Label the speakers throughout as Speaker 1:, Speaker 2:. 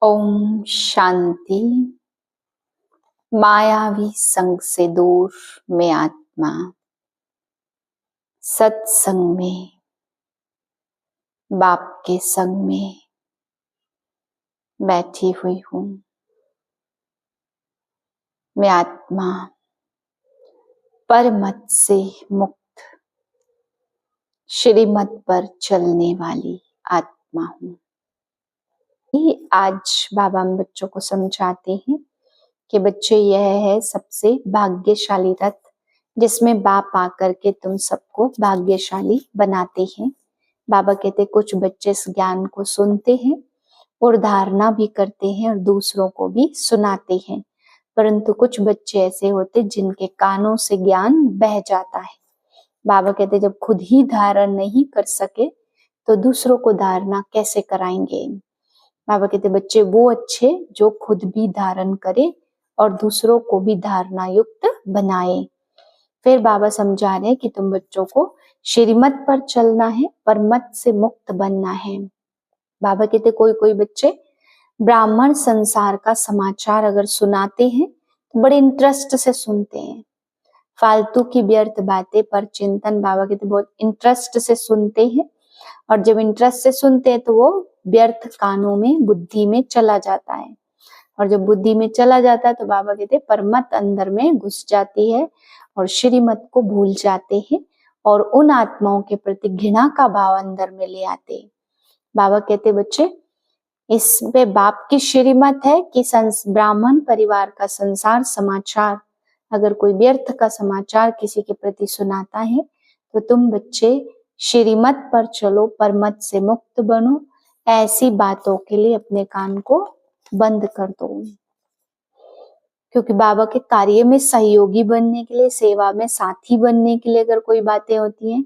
Speaker 1: ओम शांति। मायावी संग से दूर मैं आत्मा सत्संग में बाप के संग में बैठी हुई हूँ। मैं आत्मा परमत से मुक्त श्रीमत पर चलने वाली आत्मा हूँ। आज बाबा हम बच्चों को समझाते हैं कि बच्चे यह है सबसे भाग्यशाली रथ जिसमें बाप आकर के तुम सबको भाग्यशाली बनाते हैं। बाबा कहते कुछ बच्चे इस ज्ञान को सुनते हैं और धारणा भी करते हैं और दूसरों को भी सुनाते हैं, परंतु कुछ बच्चे ऐसे होते जिनके कानों से ज्ञान बह जाता है। बाबा कहते जब खुद ही धारण नहीं कर सके तो दूसरों को धारणा कैसे कराएंगे। बाबा कहते बच्चे वो अच्छे जो खुद भी धारण करे और दूसरों को भी धारणा युक्त बनाए। फिर बाबा समझा रहे कि तुम बच्चों को श्रीमत पर चलना है, परमत से मुक्त बनना है। बाबा कहते कोई कोई बच्चे ब्राह्मण संसार का समाचार अगर सुनाते हैं तो बड़े इंटरेस्ट से सुनते हैं। फालतू की व्यर्थ बातें पर चिंतन बाबा कहते बहुत इंटरेस्ट से सुनते हैं, और जब इंटरेस्ट से सुनते हैं तो वो व्यर्थ कानों में बुद्धि में चला जाता है, और जब बुद्धि में चला जाता है तो बाबा कहते परमत अंदर में घुस जाती है और श्रीमत को भूल जाते हैं और उन आत्माओं के प्रति घृणा का भाव अंदर में ले आते हैं। बाबा कहते बच्चे इस पे बाप की श्रीमत है कि ब्राह्मण परिवार का संसार समाचार अगर कोई व्यर्थ का समाचार किसी के प्रति सुनाता है तो तुम बच्चे श्रीमत पर चलो, परमत से मुक्त बनो। ऐसी बातों के लिए अपने कान को बंद कर दो, क्योंकि बाबा के कार्य में सहयोगी बनने के लिए, सेवा में साथी बनने के लिए अगर कोई बातें होती हैं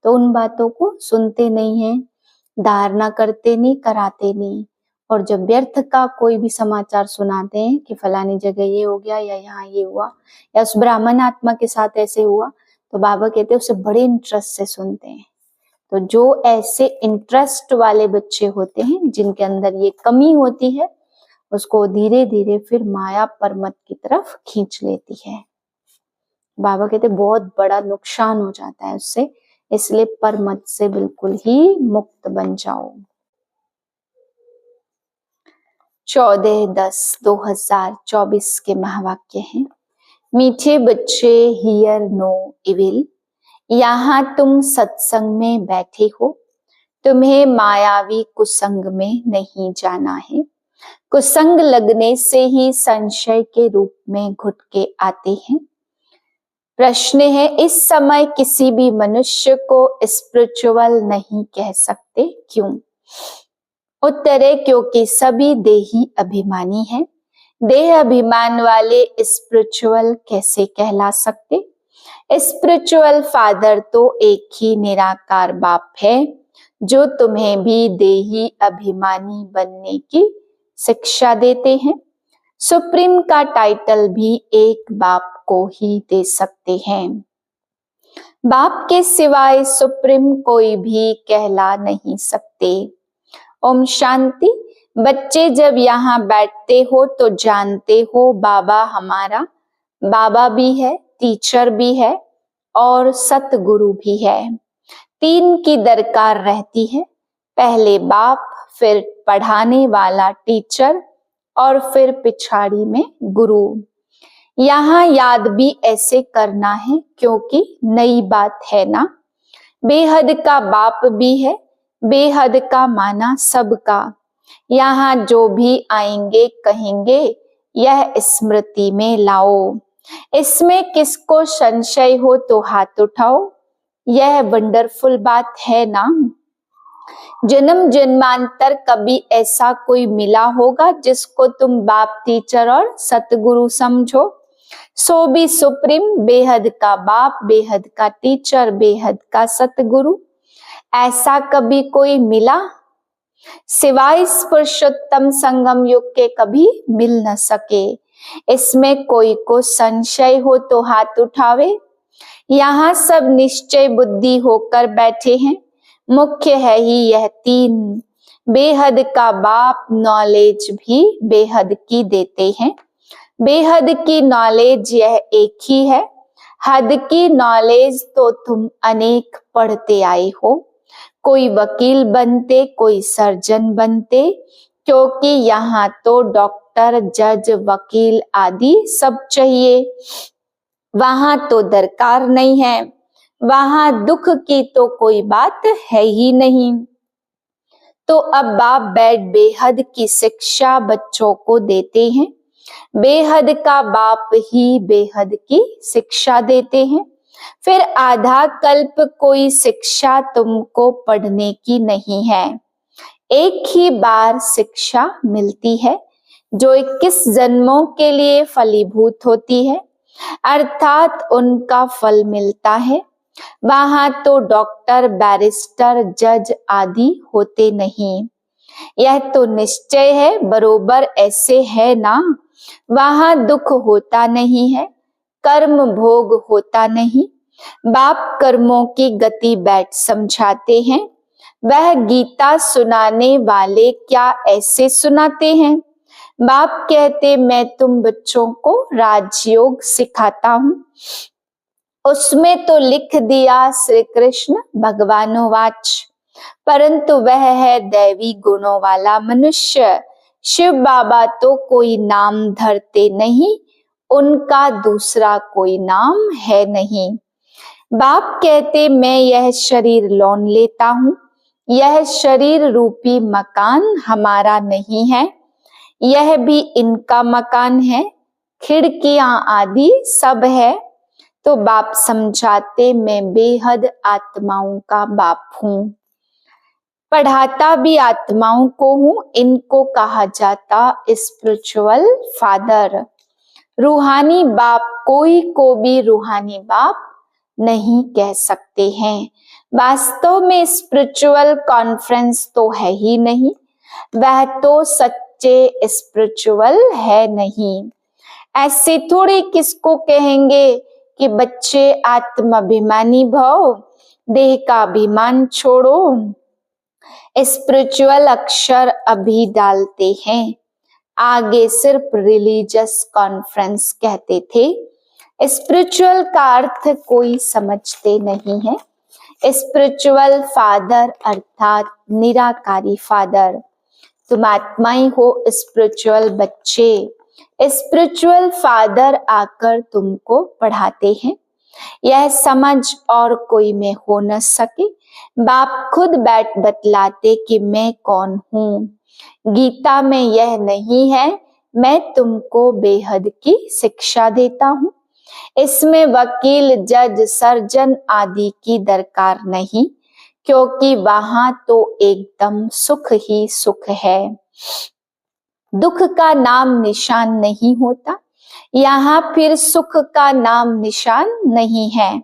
Speaker 1: तो उन बातों को सुनते नहीं हैं, धारणा करते नहीं, कराते नहीं। और जब व्यर्थ का कोई भी समाचार सुनाते हैं कि फलानी जगह ये हो गया या यहाँ ये हुआ या उस ब्राह्मण आत्मा के साथ ऐसे हुआ, तो बाबा कहते हैं उसे बड़े इंटरेस्ट से सुनते हैं। तो जो ऐसे इंटरेस्ट वाले बच्चे होते हैं जिनके अंदर ये कमी होती है, उसको धीरे धीरे फिर माया परमत की तरफ खींच लेती है। बाबा कहते बहुत बड़ा नुकसान हो जाता है उससे, इसलिए परमत से बिल्कुल ही मुक्त बन जाओ। 14/10/2024 के महावाक्य हैं। मीठे बच्चे हियर नो इविल, यहाँ तुम सत्संग में बैठे हो, तुम्हें मायावी कुसंग में नहीं जाना है। कुसंग लगने से ही संशय के रूप में घुट के आते हैं। प्रश्न है इस समय किसी भी मनुष्य को स्पिरिचुअल नहीं कह सकते, क्यों? उत्तर है क्योंकि सभी देही अभिमानी हैं। देह अभिमान वाले स्पिरिचुअल कैसे कहला सकते? स्पिरिचुअल फादर तो एक ही निराकार बाप है जो तुम्हें भी देही अभिमानी बनने की शिक्षा देते हैं। सुप्रीम का टाइटल भी एक बाप को ही दे सकते हैं। बाप के सिवाय सुप्रीम कोई भी कहला नहीं सकते। ओम शांति। बच्चे जब यहाँ बैठते हो तो जानते हो बाबा हमारा बाबा भी है, टीचर भी है और सतगुरु भी है। 3 की दरकार रहती है, पहले बाप, फिर पढ़ाने वाला टीचर और फिर पिछाड़ी में गुरु। यहाँ याद भी ऐसे करना है क्योंकि नई बात है ना। बेहद का बाप भी है, बेहद का माना सबका। यहाँ जो भी आएंगे कहेंगे यह स्मृति में लाओ। इसमें किसको संशय हो तो हाथ उठाओ। यह वंडरफुल बात है ना। जन्म जन्मांतर कभी ऐसा कोई मिला होगा जिसको तुम बाप, टीचर और सतगुरु समझो? सो भी सुप्रीम, बेहद का बाप, बेहद का टीचर, बेहद का सतगुरु, ऐसा कभी कोई मिला? सिवाय इस पुरुषोत्तम संगम युग के कभी मिल न सके। इसमें कोई को संशय हो तो हाथ उठावे। यहाँ सब निश्चय बुद्धि होकर बैठे हैं। मुख्य है ही यह 3, बेहद का बाप नॉलेज भी बेहद की देते हैं। बेहद की नॉलेज यह एक ही है। हद की नॉलेज तो तुम अनेक पढ़ते आए हो। कोई वकील बनते, कोई सर्जन बनते, क्योंकि यहाँ तो डॉक्टर, जज, वकील आदि सब चाहिए। वहां तो दरकार नहीं है। वहां दुख की तो कोई बात है ही नहीं। तो अब बाप बैठ बेहद की शिक्षा बच्चों को देते हैं। बेहद का बाप ही बेहद की शिक्षा देते हैं। फिर आधा कल्प कोई शिक्षा तुमको पढ़ने की नहीं है। एक ही बार शिक्षा मिलती है जो 21 जन्मों के लिए फलीभूत होती है, अर्थात उनका फल मिलता है। वहां तो डॉक्टर, बैरिस्टर, जज आदि होते नहीं। यह तो निश्चय है, बरोबर ऐसे है ना। वहां दुख होता नहीं है, कर्म भोग होता नहीं। बाप कर्मों की गति बैठ समझाते हैं। वह गीता सुनाने वाले क्या ऐसे सुनाते हैं? बाप कहते मैं तुम बच्चों को राजयोग सिखाता हूँ। उसमें तो लिख दिया श्री कृष्ण भगवानोवाच, परंतु वह है दैवी गुणों वाला मनुष्य। शिव बाबा तो कोई नाम धरते नहीं, उनका दूसरा कोई नाम है नहीं। बाप कहते मैं यह शरीर लौन लेता हूँ। यह शरीर रूपी मकान हमारा नहीं है, यह भी इनका मकान है। खिड़कियां आदि सब है। तो बाप समझाते मैं बेहद आत्माओं का बाप हूँ, पढ़ाता भी आत्माओं को हूँ। इनको कहा जाता स्पिरिचुअल फादर। रूहानी बाप कोई को भी रूहानी बाप नहीं कह सकते हैं। वास्तव में स्पिरिचुअल कॉन्फ्रेंस तो है ही नहीं, वह तो सच्चे स्पिरिचुअल है नहीं। ऐसे थोड़े किसको कहेंगे कि बच्चे आत्माभिमानी भव, देह का अभिमान छोड़ो। स्पिरिचुअल अक्षर अभी डालते हैं, आगे सिर्फ रिलीजियस कॉन्फ्रेंस कहते थे। स्पिरिचुअल का अर्थ कोई समझते नहीं है। स्पिरिचुअल फादर अर्थात निराकारी फादर। तुम आत्माएं हो स्पिरिचुअल बच्चे। स्पिरिचुअल फादर आकर तुमको पढ़ाते हैं। यह समझ और कोई में हो न सके। बाप खुद बैठ बतलाते कि मैं कौन हूँ। गीता में यह नहीं है मैं तुमको बेहद की शिक्षा देता हूँ। इसमें वकील, जज, सर्जन आदि की दरकार नहीं, क्योंकि वहां तो एकदम सुख ही सुख है। दुख का नाम निशान नहीं होता, यहाँ फिर सुख का नाम निशान नहीं है।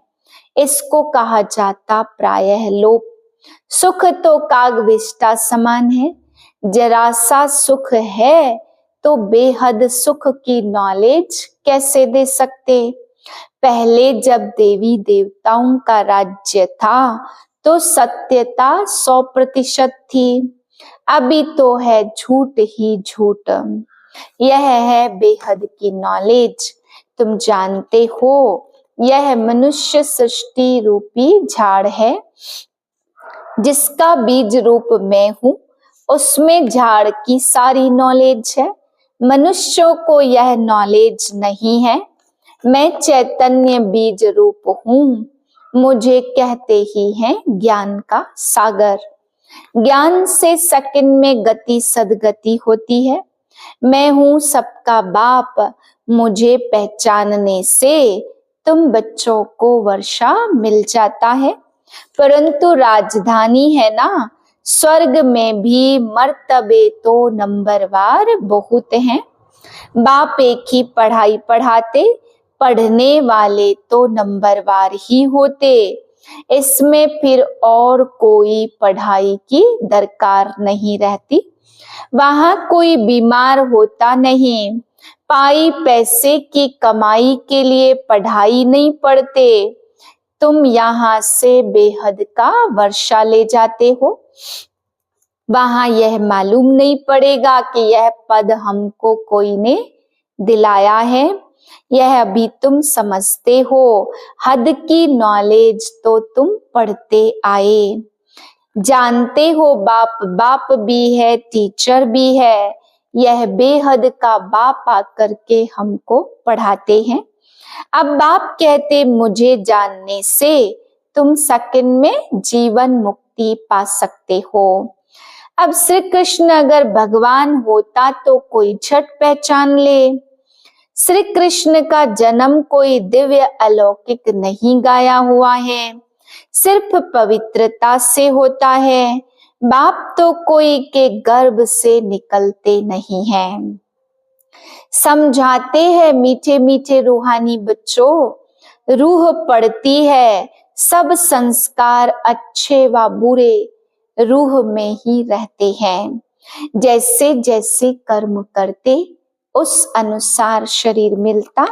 Speaker 1: इसको कहा जाता प्रायः लोप। सुख तो कागविष्टा समान है। जरा सा सुख है तो बेहद सुख की नॉलेज कैसे दे सकते? पहले जब देवी देवताओं का राज्य था तो सत्यता 100% थी। अभी तो है झूठ ही झूठ। यह है बेहद की नॉलेज। तुम जानते हो यह मनुष्य सृष्टि रूपी झाड़ है, जिसका बीज रूप मैं हूँ। उसमें झाड़ की सारी नॉलेज है। मनुष्यों को यह नॉलेज नहीं है। मैं चैतन्य बीज रूप हूँ। मुझे कहते ही हैं ज्ञान का सागर। ज्ञान से सेकंड में गति सदगति होती है। मैं हूँ सबका बाप। मुझे पहचानने से तुम बच्चों को वर्षा मिल जाता है। परंतु राजधानी है ना, स्वर्ग में भी मर्तबे तो नंबरवार बहुत हैं। बाप एक ही पढ़ाई पढ़ाते, पढ़ने वाले तो नंबरवार ही होते। इसमें फिर और कोई पढ़ाई की दरकार नहीं रहती। वहां कोई बीमार होता नहीं। पाई पैसे की कमाई के लिए पढ़ाई नहीं पढ़ते। तुम यहाँ से बेहद का वर्षा ले जाते हो। वहां यह मालूम नहीं पड़ेगा कि यह पद हमको कोई ने दिलाया है। यह अभी तुम समझते हो, हद की नॉलेज तो तुम पढ़ते आए। जानते हो बाप बाप भी है, टीचर भी है। यह बेहद का बाप आकर के हमको पढ़ाते हैं। अब बाप कहते मुझे जानने से तुम सेकंड में जीवन मुक्ति पा सकते हो। अब श्री कृष्ण अगर भगवान होता तो कोई झट पहचान ले। श्री कृष्ण का जन्म कोई दिव्य अलौकिक नहीं गाया हुआ है, सिर्फ पवित्रता से होता है। बाप तो कोई के गर्भ से निकलते नहीं हैं। समझाते हैं मीठे मीठे रूहानी बच्चों, रूह पढ़ती है, सब संस्कार अच्छे व बुरे रूह में ही रहते हैं। जैसे जैसे कर्म करते उस अनुसार शरीर मिलता।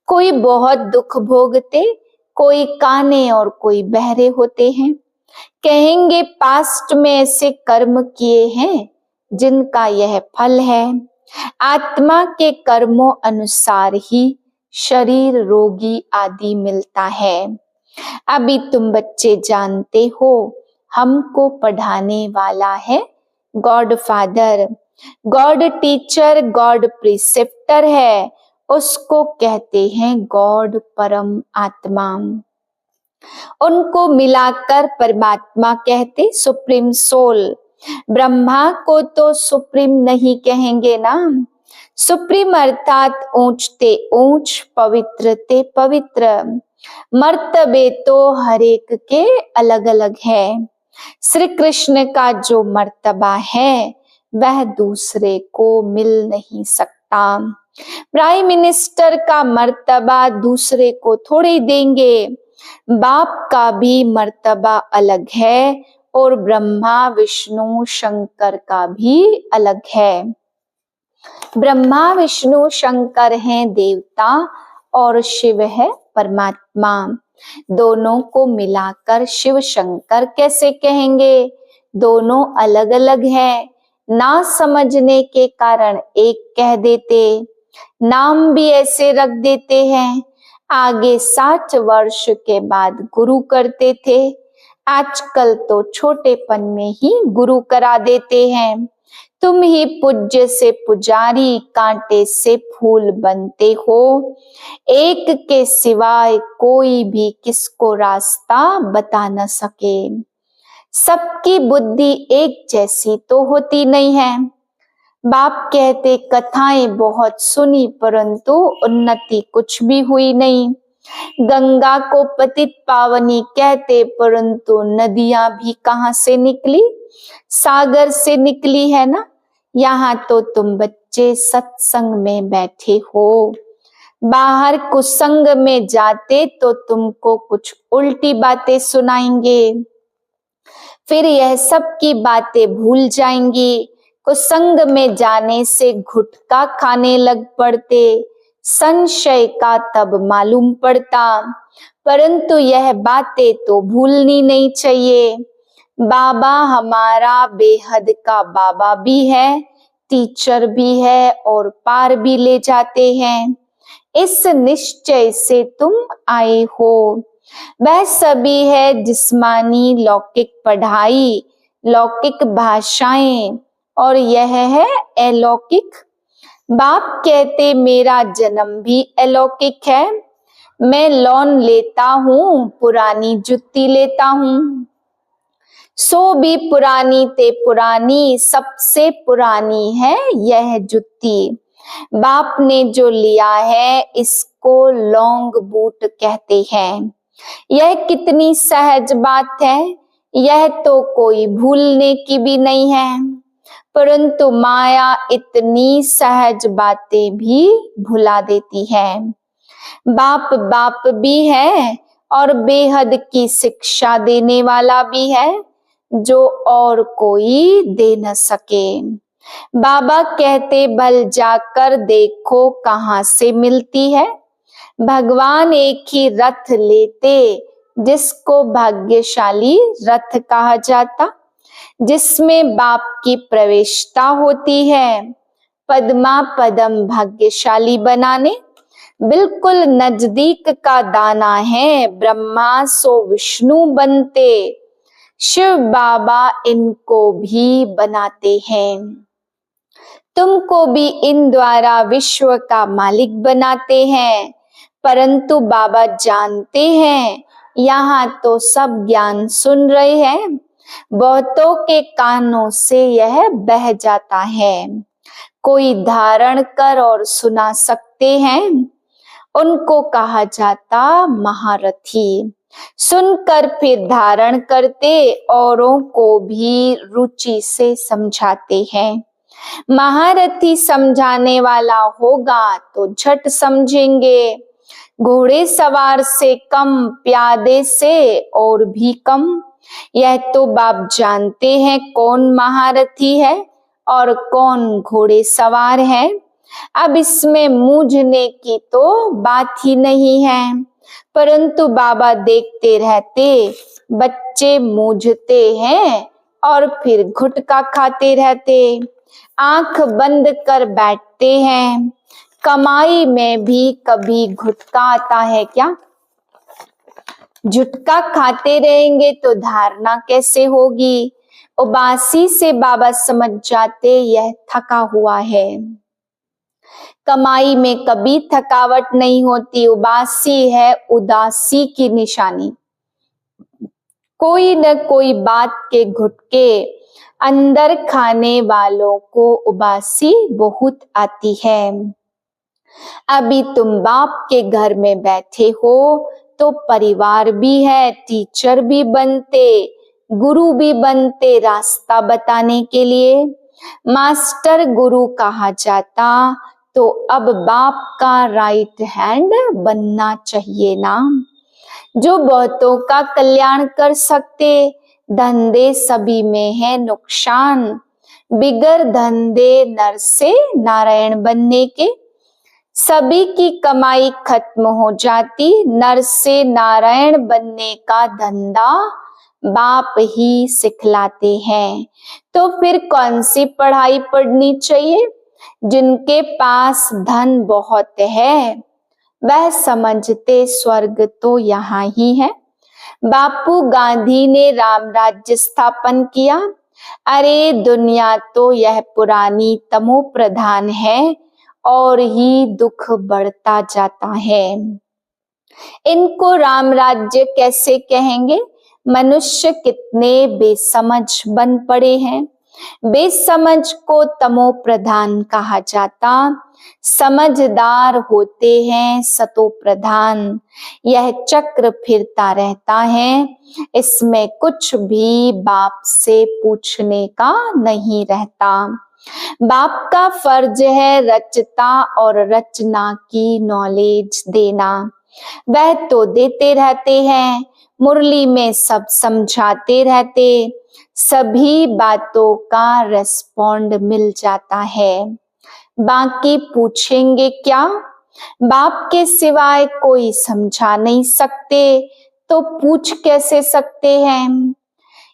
Speaker 1: कोई बहुत दुख भोगते, कोई काने और कोई बहरे होते हैं। कहेंगे पास्ट में ऐसे कर्म किए हैं जिनका यह फल है। आत्मा के कर्मों अनुसार ही शरीर रोगी आदि मिलता है। अभी तुम बच्चे जानते हो, हमको पढ़ाने वाला है God father, God teacher, God preceptor है, उसको कहते हैं गॉड परम आत्मा। उनको मिलाकर परमात्मा कहते, सुप्रीम सोल। ब्रह्मा को तो सुप्रीम नहीं कहेंगे ना। सुप्रीम अर्थात ऊंचते ऊंच, पवित्रते पवित्र। मर्तबे तो हर एक के अलग अलग है। श्री कृष्ण का जो मर्तबा है वह दूसरे को मिल नहीं सकता। प्राइम मिनिस्टर का मर्तबा दूसरे को थोड़े देंगे। बाप का भी मर्तबा अलग है और ब्रह्मा विष्णु शंकर का भी अलग है। ब्रह्मा विष्णु शंकर हैं देवता और शिव है परमात्मा। दोनों को मिलाकर शिव शंकर कैसे कहेंगे? दोनों अलग अलग हैं। ना समझने के कारण एक कह देते, नाम भी ऐसे रख देते हैं। आगे 60 वर्ष के बाद गुरु करते थे, आजकल तो छोटेपन में ही गुरु करा देते हैं। तुम ही पूज्य से पुजारी, कांटे से फूल बनते हो। एक के सिवाय कोई भी किसको रास्ता बता न सके। सबकी बुद्धि एक जैसी तो होती नहीं है। बाप कहते कथाएं बहुत सुनी परंतु उन्नति कुछ भी हुई नहीं। गंगा को पतित पावनी कहते परंतु नदियां भी कहां से निकली? सागर से निकली है ना। यहाँ तो तुम बच्चे सत्संग में बैठे हो, बाहर कुसंग में जाते तो तुमको कुछ उल्टी बातें सुनाएंगे, फिर यह सब की बातें भूल जाएंगी। कुसंग में जाने से गुटखा खाने लग पड़ते, संशय का तब मालूम पड़ता। परंतु यह बातें तो भूलनी नहीं चाहिए। बाबा हमारा बेहद का बाबा भी है, टीचर भी है और पार भी ले जाते हैं। इस निश्चय से तुम आए हो। वह सभी है जिस्मानी लौकिक पढ़ाई, लौकिक भाषाएं और यह है अलौकिक। बाप कहते मेरा जन्म भी अलौकिक है। मैं लोन लेता हूँ, पुरानी जुत्ती लेता हूँ। सो भी पुरानी ते पुरानी, सबसे पुरानी है यह जुत्ती। बाप ने जो लिया है इसको लॉन्ग बूट कहते हैं। यह कितनी सहज बात है, यह तो कोई भूलने की भी नहीं है। परंतु माया इतनी सहज बातें भी भुला देती है। बाप बाप भी है और बेहद की शिक्षा देने वाला भी है, जो और कोई दे न सके। बाबा कहते बल जाकर देखो कहाँ से मिलती है। भगवान एक ही रथ लेते, जिसको भाग्यशाली रथ कहा जाता। जिसमें बाप की प्रवेशता होती है। पद्मा पदम भाग्यशाली बनाने बिल्कुल नजदीक का दाना है। ब्रह्मा सो विष्णु बनते, शिव बाबा इनको भी बनाते हैं। तुमको भी इन द्वारा विश्व का मालिक बनाते हैं, परंतु बाबा जानते हैं यहाँ तो सब ज्ञान सुन रहे हैं, बहुतों के कानों से यह बह जाता है। कोई धारण कर और सुना सकते हैं, उनको कहा जाता महारथी। सुनकर फिर धारण करते, औरों को भी रुचि से समझाते हैं। महारथी समझाने वाला होगा तो झट समझेंगे। घोड़े सवार से कम, प्यादे से और भी कम। यह तो बाप जानते हैं कौन महारथी है और कौन घोड़े सवार है। अब इसमें मूझने की तो बात ही नहीं है, परंतु बाबा देखते रहते बच्चे मूझते हैं और फिर गुटखा खाते रहते, आंख बंद कर बैठते हैं। कमाई में भी कभी गुटखा आता है क्या? जुटका खाते रहेंगे तो धारणा कैसे होगी? उबासी से बाबा समझ जाते यह थका हुआ है। कमाई में कभी थकावट नहीं होती, उबासी है उदासी की निशानी। कोई न कोई बात के घुटके अंदर खाने वालों को उबासी बहुत आती है। अभी तुम बाप के घर में बैठे हो तो परिवार भी है, टीचर भी बनते, गुरु भी बनते रास्ता बताने के लिए। मास्टर गुरु कहा जाता तो अब बाप का राइट हैंड बनना चाहिए ना, जो बहुतों का कल्याण कर सकते। धंधे सभी में है नुकसान, बिगर धंधे नर से नारायण बनने के। सभी की कमाई खत्म हो जाती, नर से नारायण बनने का धंधा बाप ही सिखलाते हैं। तो फिर कौन सी पढ़ाई पढ़नी चाहिए? जिनके पास धन बहुत है वह समझते स्वर्ग तो यहाँ ही है। बापू गांधी ने राम राज्य स्थापन किया। अरे दुनिया तो यह पुरानी तमो प्रधान है और ही दुख बढ़ता जाता है। इनको राम राज्य कैसे कहेंगे? मनुष्य कितने बेसमझ बन पड़े हैं। बेसमझ को तमो प्रधान कहा जाता, समझदार होते हैं सतो प्रधान। यह चक्र फिरता रहता है, इसमें कुछ भी बाप से पूछने का नहीं रहता। बाप का फर्ज है रचता और रचना की नॉलेज देना, वह तो देते रहते हैं। मुरली में सब समझाते रहते, सभी बातों का रेस्पॉन्ड मिल जाता है। बाकी पूछेंगे क्या? बाप के सिवाय कोई समझा नहीं सकते तो पूछ कैसे सकते हैं?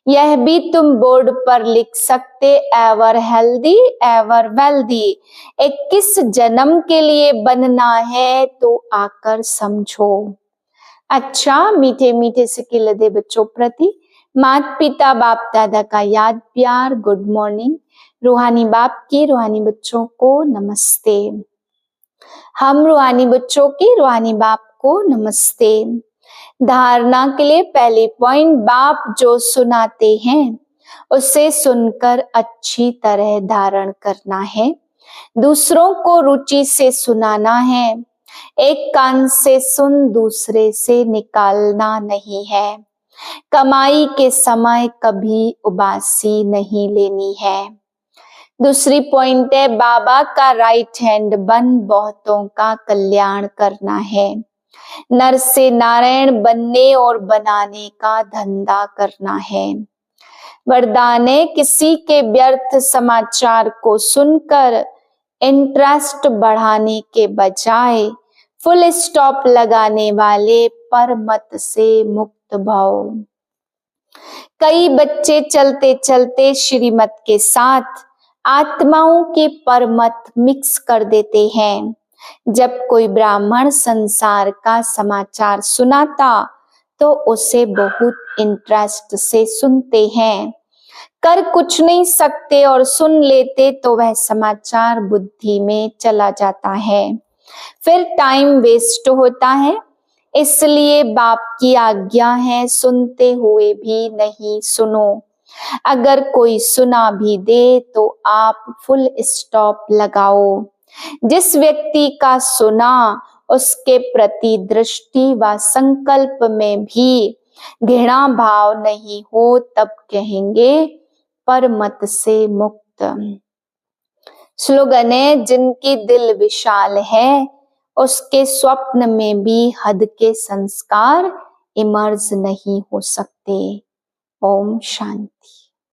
Speaker 1: यह भी तुम बोर्ड पर लिख सकते, एवर हेल्दी एवर वेल्दी। 21 जन्म के लिए बनना है तो आकर समझो। अच्छा, मीठे मीठे से लदे बच्चों प्रति माता पिता बाप दादा का याद प्यार, गुड मॉर्निंग। रूहानी बाप की रूहानी बच्चों को नमस्ते। हम रूहानी बच्चों की रूहानी बाप को नमस्ते। धारणा के लिए पहले पॉइंट, बाप जो सुनाते हैं उसे सुनकर अच्छी तरह धारण करना है। दूसरों को रुचि से सुनाना है। एक कान से सुन दूसरे से निकालना नहीं है। कमाई के समय कभी उबासी नहीं लेनी है। दूसरी पॉइंट है, बाबा का राइट हैंड बन बहुतों का कल्याण करना है। नर से नारायण बनने और बनाने का धंधा करना है। वरदान है, किसी के व्यर्थ समाचार को सुनकर इंटरेस्ट बढ़ाने के बजाय फुल स्टॉप लगाने वाले परमत से मुक्त भव। कई बच्चे चलते चलते श्रीमत के साथ आत्माओं के परमत मिक्स कर देते हैं। जब कोई ब्राह्मण संसार का समाचार सुनाता तो उसे बहुत इंटरेस्ट से सुनते हैं। कर कुछ नहीं सकते और सुन लेते तो वह समाचार बुद्धि में चला जाता है, फिर टाइम वेस्ट होता है। इसलिए बाप की आज्ञा है, सुनते हुए भी नहीं सुनो। अगर कोई सुना भी दे तो आप फुल स्टॉप लगाओ। जिस व्यक्ति का सुना उसके प्रति दृष्टि व संकल्प में भी घृणा भाव नहीं हो तब कहेंगे परमत से मुक्त। स्लोगन है, जिनकी दिल विशाल है उसके स्वप्न में भी हद के संस्कार इमर्ज नहीं हो सकते। ओम शांति।